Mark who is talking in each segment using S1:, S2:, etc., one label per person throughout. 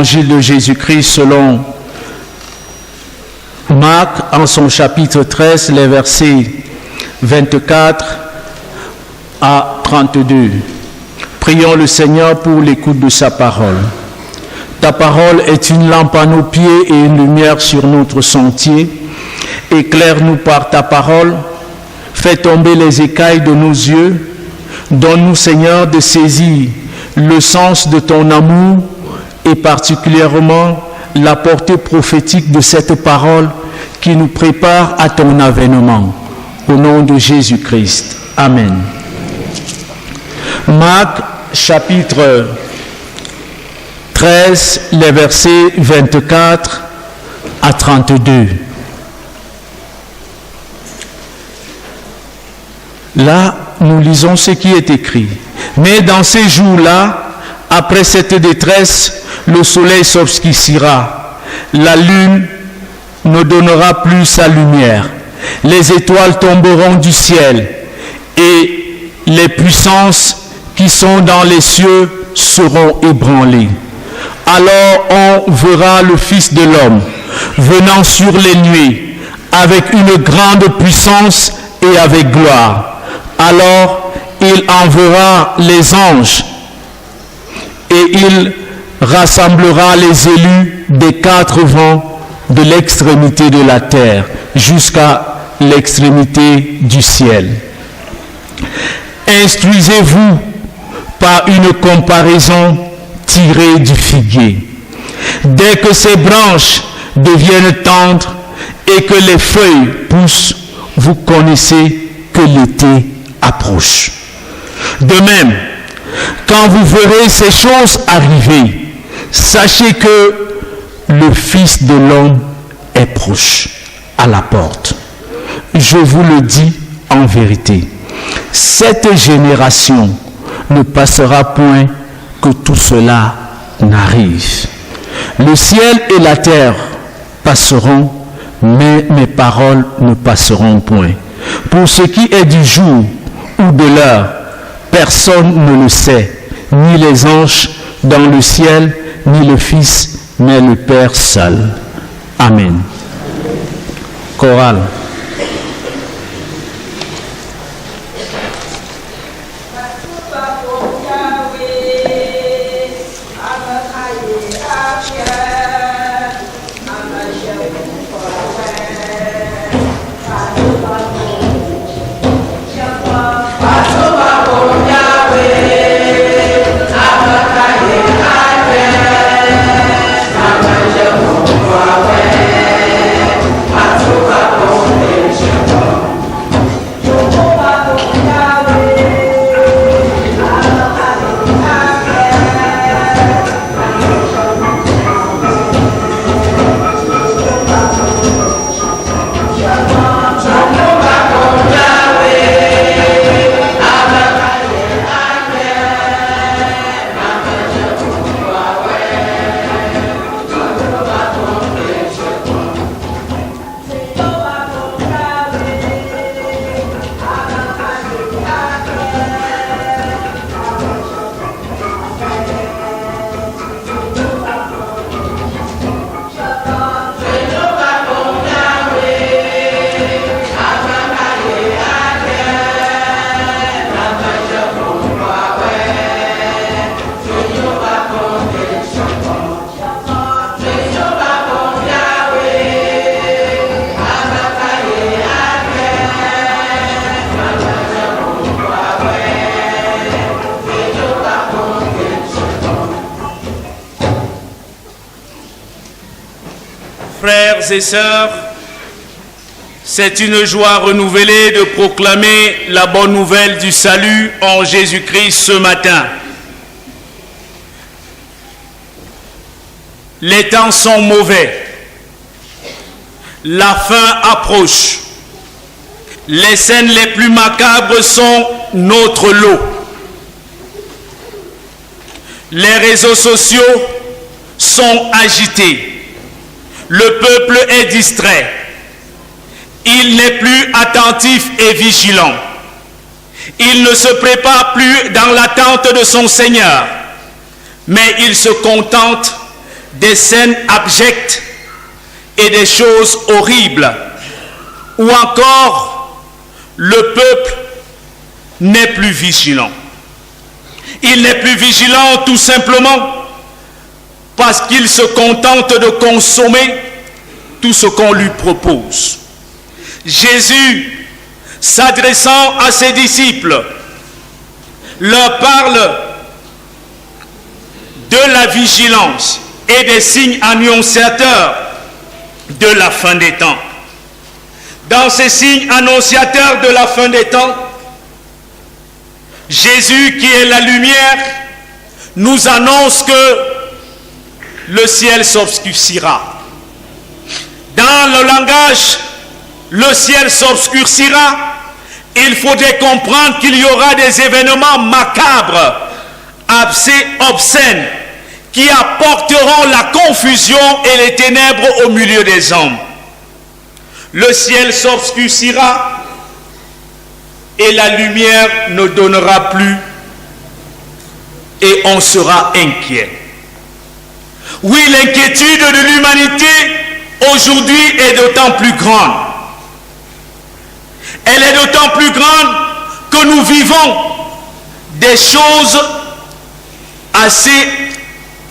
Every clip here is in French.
S1: l'évangile de Jésus-Christ selon Marc, en son chapitre 13, les versets 24 à 32. Prions le Seigneur pour l'écoute de sa parole. Ta parole est une lampe à nos pieds et une lumière sur notre sentier. Éclaire-nous par ta parole. Fais tomber les écailles de nos yeux. Donne-nous, Seigneur, de saisir le sens de ton amour et particulièrement la portée prophétique de cette parole qui nous prépare à ton avènement. Au nom de Jésus-Christ. Amen. Marc, chapitre 13, les versets 24 à 32. Là, nous lisons ce qui est écrit. Mais dans ces jours-là, après cette détresse, le soleil s'obscurcira, la lune ne donnera plus sa lumière, les étoiles tomberont du ciel et les puissances qui sont dans les cieux seront ébranlées. Alors on verra le Fils de l'homme venant sur les nuées avec une grande puissance et avec gloire. Alors il enverra les anges et il rassemblera les élus des quatre vents de l'extrémité de la terre jusqu'à l'extrémité du ciel. Instruisez-vous par une comparaison tirée du figuier. Dès que ses branches deviennent tendres et que les feuilles poussent, vous connaissez que l'été approche. De même, quand vous verrez ces choses arriver, sachez que le Fils de l'homme est proche, à la porte. Je vous le dis en vérité, cette génération ne passera point que tout cela n'arrive. Le ciel et la terre passeront, mais mes paroles ne passeront point. Pour ce qui est du jour ou de l'heure, personne ne le sait, ni les anges dans le ciel, ni le Fils, mais le Père seul. Amen. Chorale.
S2: Frères et sœurs, c'est une joie renouvelée de proclamer la bonne nouvelle du salut en Jésus-Christ ce matin. Les temps sont mauvais, la fin approche, les scènes les plus macabres sont notre lot. Les réseaux sociaux sont agités. Le peuple est distrait. Il n'est plus attentif et vigilant. Il ne se prépare plus dans l'attente de son Seigneur, mais il se contente des scènes abjectes et des choses horribles, ou encore le peuple n'est plus vigilant. Il n'est plus vigilant tout simplement parce qu'il se contente de consommer tout ce qu'on lui propose. Jésus, s'adressant à ses disciples, leur parle de la vigilance et des signes annonciateurs de la fin des temps. Dans ces signes annonciateurs de la fin des temps, Jésus, qui est la lumière, nous annonce que le ciel s'obscurcira. Dans le langage, le ciel s'obscurcira. Il faudrait comprendre qu'il y aura des événements macabres, obscènes, qui apporteront la confusion et les ténèbres au milieu des hommes. Le ciel s'obscurcira et la lumière ne donnera plus et on sera inquiet. Oui, l'inquiétude de l'humanité aujourd'hui est d'autant plus grande. Elle est d'autant plus grande que nous vivons des choses assez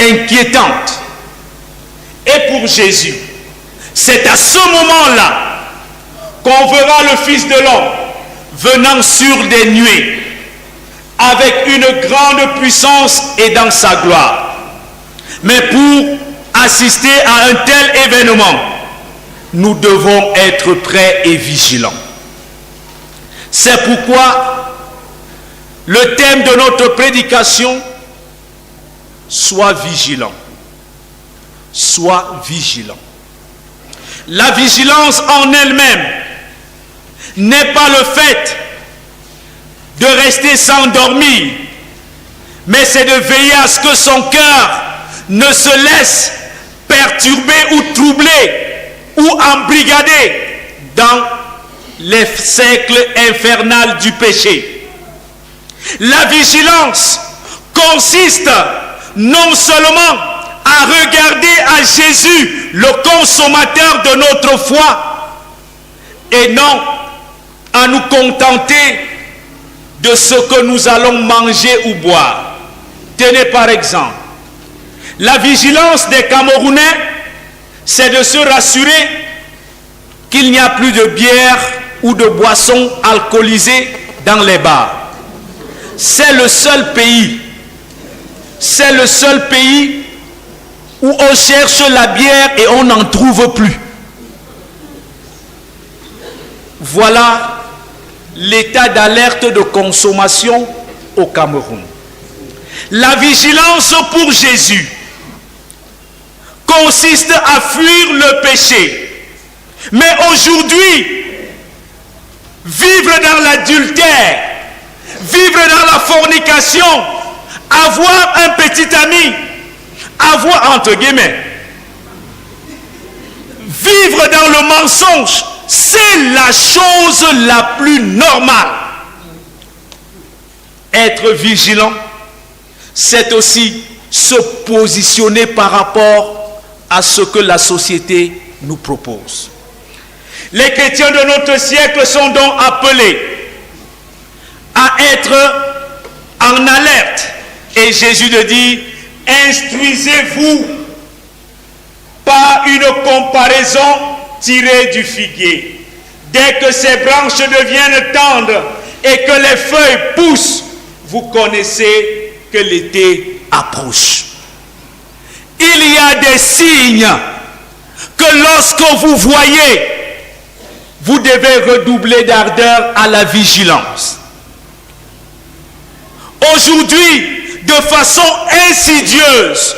S2: inquiétantes. Et pour Jésus, c'est à ce moment-là qu'on verra le Fils de l'homme venant sur des nuées avec une grande puissance et dans sa gloire. Mais pour assister à un tel événement, nous devons être prêts et vigilants. C'est pourquoi le thème de notre prédication, sois vigilant. Sois vigilant. La vigilance en elle-même n'est pas le fait de rester sans dormir, mais c'est de veiller à ce que son cœur ne se laisse perturber ou troubler ou embrigader dans les cercles infernaux du péché. La vigilance consiste non seulement à regarder à Jésus, le consommateur de notre foi, et non à nous contenter de ce que nous allons manger ou boire. Tenez par exemple, la vigilance des Camerounais, c'est de se rassurer qu'il n'y a plus de bière ou de boissons alcoolisées dans les bars. C'est le seul pays où on cherche la bière et on n'en trouve plus. Voilà l'état d'alerte de consommation au Cameroun. La vigilance pour Jésus consiste à fuir le péché. Mais aujourd'hui, vivre dans l'adultère, vivre dans la fornication, avoir un petit ami, avoir entre guillemets, vivre dans le mensonge, c'est la chose la plus normale. Être vigilant, c'est aussi se positionner par rapport à ce que la société nous propose. Les chrétiens de notre siècle sont donc appelés à être en alerte. Et Jésus le dit, instruisez-vous par une comparaison tirée du figuier. Dès que ses branches deviennent tendres et que les feuilles poussent, vous connaissez que l'été approche. Il y a des signes que lorsque vous voyez, vous devez redoubler d'ardeur à la vigilance. Aujourd'hui, de façon insidieuse,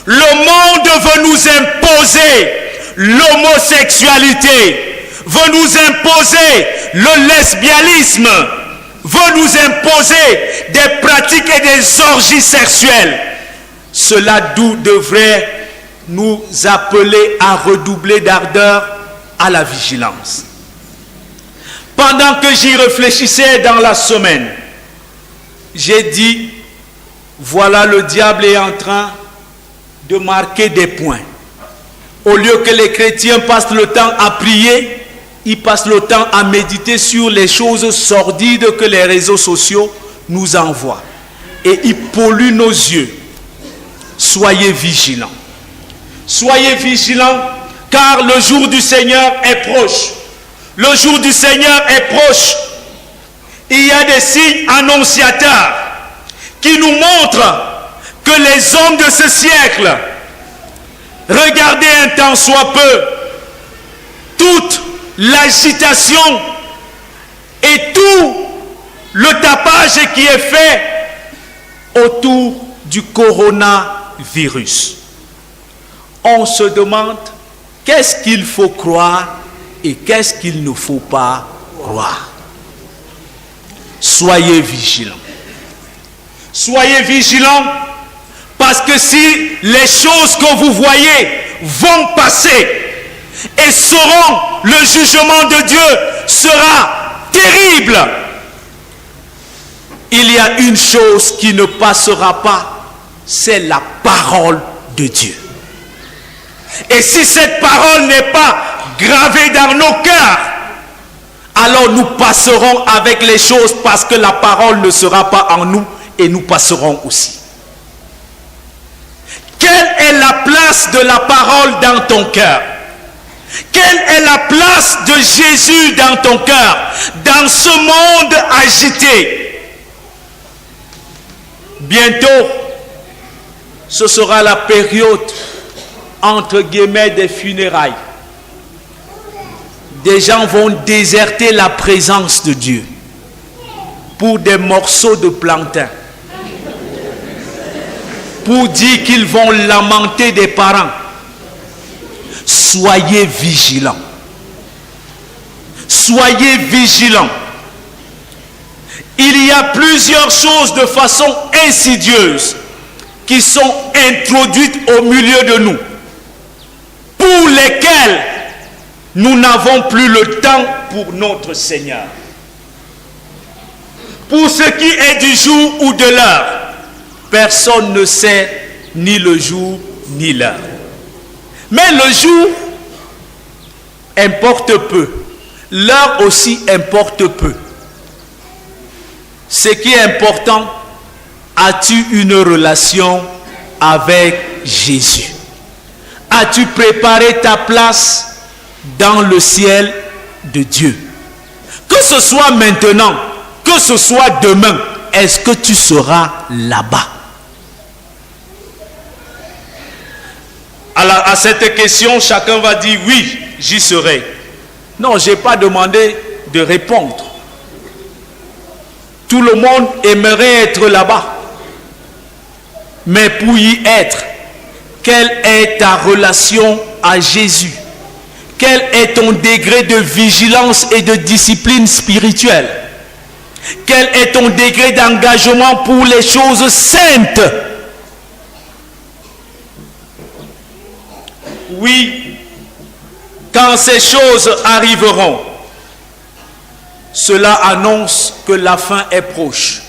S2: le monde veut nous imposer l'homosexualité, veut nous imposer le lesbianisme, veut nous imposer des pratiques et des orgies sexuelles. Cela devrait nous appeler à redoubler d'ardeur à la vigilance. Pendant que j'y réfléchissais dans la semaine, j'ai dit, voilà, le diable est en train de marquer des points. Au lieu que les chrétiens passent le temps à prier, ils passent le temps à méditer sur les choses sordides que les réseaux sociaux nous envoient. Et ils polluent nos yeux. Soyez vigilants. Soyez vigilants, car le jour du Seigneur est proche. Le jour du Seigneur est proche. Il y a des signes annonciateurs qui nous montrent que les hommes de ce siècle, regardez un temps soit peu, toute l'agitation et tout le tapage qui est fait autour du coronavirus. On se demande qu'est-ce qu'il faut croire et qu'est-ce qu'il ne faut pas croire. Soyez vigilants. Soyez vigilants parce que si les choses que vous voyez vont passer et seront, le jugement de Dieu sera terrible. Il y a une chose qui ne passera pas, c'est la parole de Dieu. Et si cette parole n'est pas gravée dans nos cœurs, alors nous passerons avec les choses parce que la parole ne sera pas en nous et nous passerons aussi. Quelle est la place de la parole dans ton cœur? Quelle est la place de Jésus dans ton cœur, dans ce monde agité? Bientôt, ce sera la période entre guillemets des funérailles. Des gens vont déserter la présence de Dieu pour des morceaux de plantain, pour dire qu'ils vont lamenter des parents. Soyez vigilants. Soyez vigilants. Il y a plusieurs choses de façon insidieuse qui sont introduites au milieu de nous, pour lesquelles nous n'avons plus le temps pour notre Seigneur. Pour ce qui est du jour ou de l'heure, personne ne sait ni le jour ni l'heure. Mais le jour importe peu. L'heure aussi importe peu. Ce qui est important, as-tu une relation avec Jésus? As-tu préparé ta place dans le ciel de Dieu? Que ce soit maintenant, que ce soit demain, est-ce que tu seras là-bas? Alors, à cette question, chacun va dire oui, j'y serai. Non, je n'ai pas demandé de répondre. Tout le monde aimerait être là-bas. Mais pour y être, quelle est ta relation à Jésus? Quel est ton degré de vigilance et de discipline spirituelle? Quel est ton degré d'engagement pour les choses saintes? Oui, quand ces choses arriveront, cela annonce que la fin est proche.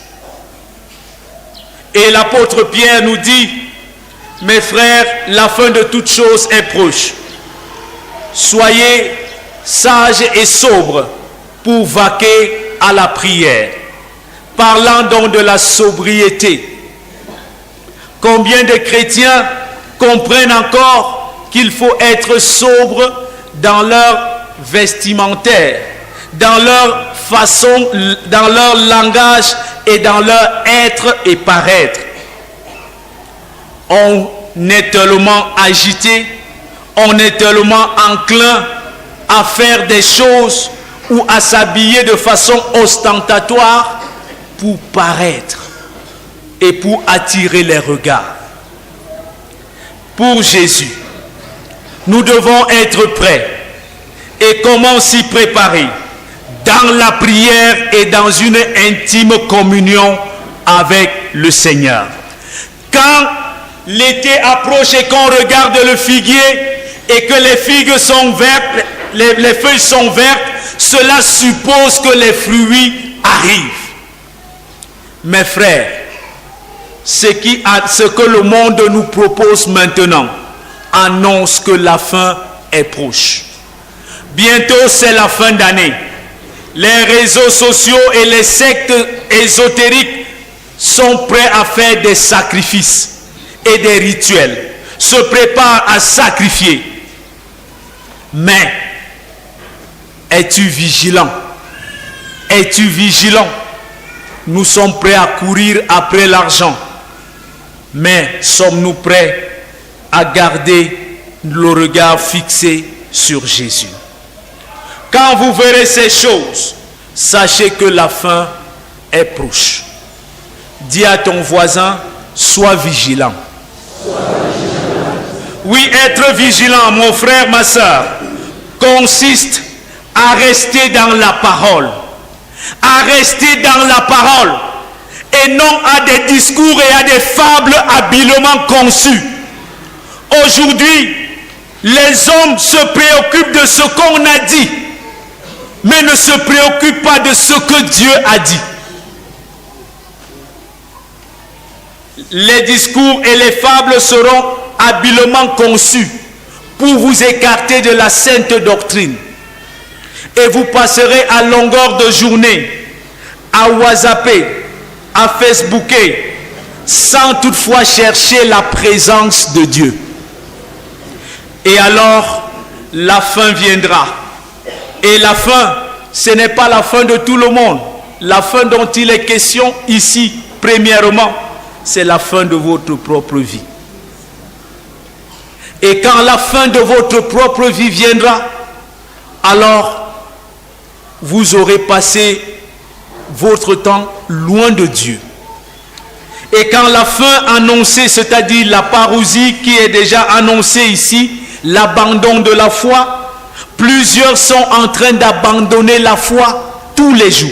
S2: Et l'apôtre Pierre nous dit, mes frères, la fin de toutes choses est proche. Soyez sages et sobres pour vaquer à la prière. Parlant donc de la sobriété. Combien de chrétiens comprennent encore qu'il faut être sobre dans leur vestimentaire, dans leur façon, dans leur langage et dans leur être et paraître? On est tellement agité, on est tellement enclin à faire des choses ou à s'habiller de façon ostentatoire pour paraître et pour attirer les regards. Pour Jésus, nous devons être prêts. Et comment s'y préparer? Dans la prière et dans une intime communion avec le Seigneur. Quand l'été approche et qu'on regarde le figuier et que les figues sont vertes, les feuilles sont vertes, cela suppose que les fruits arrivent. Mes frères, ce que le monde nous propose maintenant annonce que la fin est proche. Bientôt, c'est la fin d'année. Les réseaux sociaux et les sectes ésotériques sont prêts à faire des sacrifices et des rituels, se préparent à sacrifier. Mais, es-tu vigilant? Es-tu vigilant? Nous sommes prêts à courir après l'argent. Mais sommes-nous prêts à garder le regard fixé sur Jésus? Quand vous verrez ces choses, sachez que la fin est proche. Dis à ton voisin, sois vigilant. Oui, être vigilant, mon frère, ma soeur, consiste à rester dans la parole. À rester dans la parole. Et non à des discours et à des fables habilement conçues. Aujourd'hui, les hommes se préoccupent de ce qu'on a dit, mais ne se préoccupent pas de ce que Dieu a dit. Les discours et les fables seront habilement conçus pour vous écarter de la sainte doctrine. Et vous passerez à longueur de journée à WhatsApper, à Facebooker, sans toutefois chercher la présence de Dieu. Et alors, la fin viendra. Et la fin, ce n'est pas la fin de tout le monde. La fin dont il est question ici, premièrement, c'est la fin de votre propre vie. Et quand la fin de votre propre vie viendra, alors vous aurez passé votre temps loin de Dieu. Et quand la fin annoncée, c'est-à-dire la parousie qui est déjà annoncée ici, l'abandon de la foi, plusieurs sont en train d'abandonner la foi tous les jours.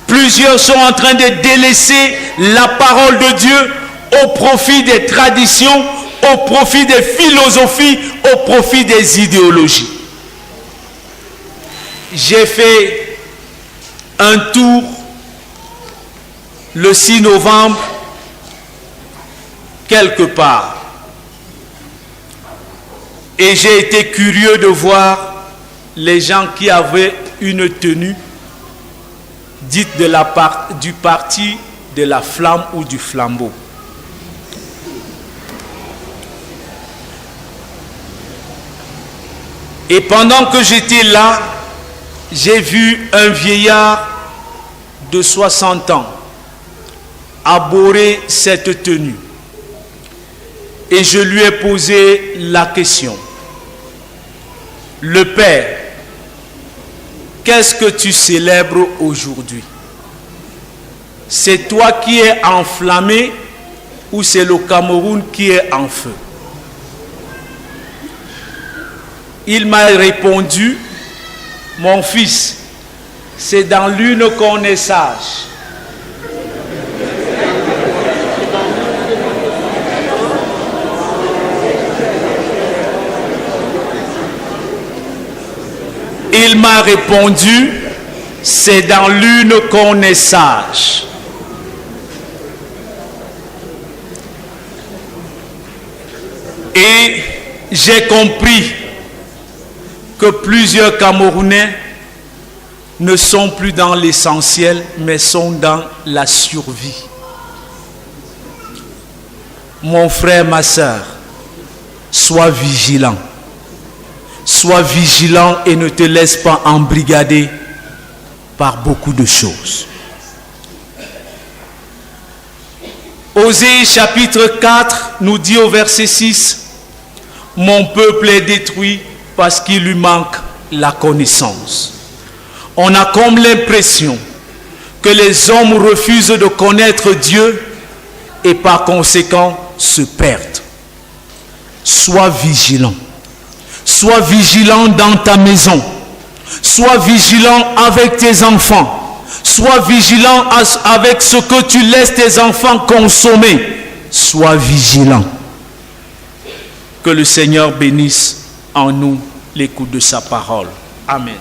S2: Plusieurs sont en train de délaisser la parole de Dieu au profit des traditions, au profit des philosophies, au profit des idéologies. J'ai fait un tour le 6 novembre quelque part. Et j'ai été curieux de voir les gens qui avaient une tenue dite du parti de la flamme ou du flambeau. Et pendant que j'étais là, j'ai vu un vieillard de 60 ans arborer cette tenue. Et je lui ai posé la question. Le Père, qu'est-ce que tu célèbres aujourd'hui? C'est toi qui es enflammé ou c'est le Cameroun qui est en feu? Il m'a répondu, mon fils, c'est dans l'une qu'on est sage. Il m'a répondu, c'est dans l'une qu'on est sage. Et j'ai compris que plusieurs Camerounais ne sont plus dans l'essentiel, mais sont dans la survie. Mon frère, ma soeur, sois vigilant. Sois vigilant et ne te laisse pas embrigader par beaucoup de choses. Osée chapitre 4 nous dit au verset 6, « Mon peuple est détruit parce qu'il lui manque la connaissance. » On a comme l'impression que les hommes refusent de connaître Dieu et par conséquent se perdent. Sois vigilant. Sois vigilant dans ta maison. Sois vigilant avec tes enfants. Sois vigilant avec ce que tu laisses tes enfants consommer. Sois vigilant. Que le Seigneur bénisse en nous l'écoute de sa parole. Amen.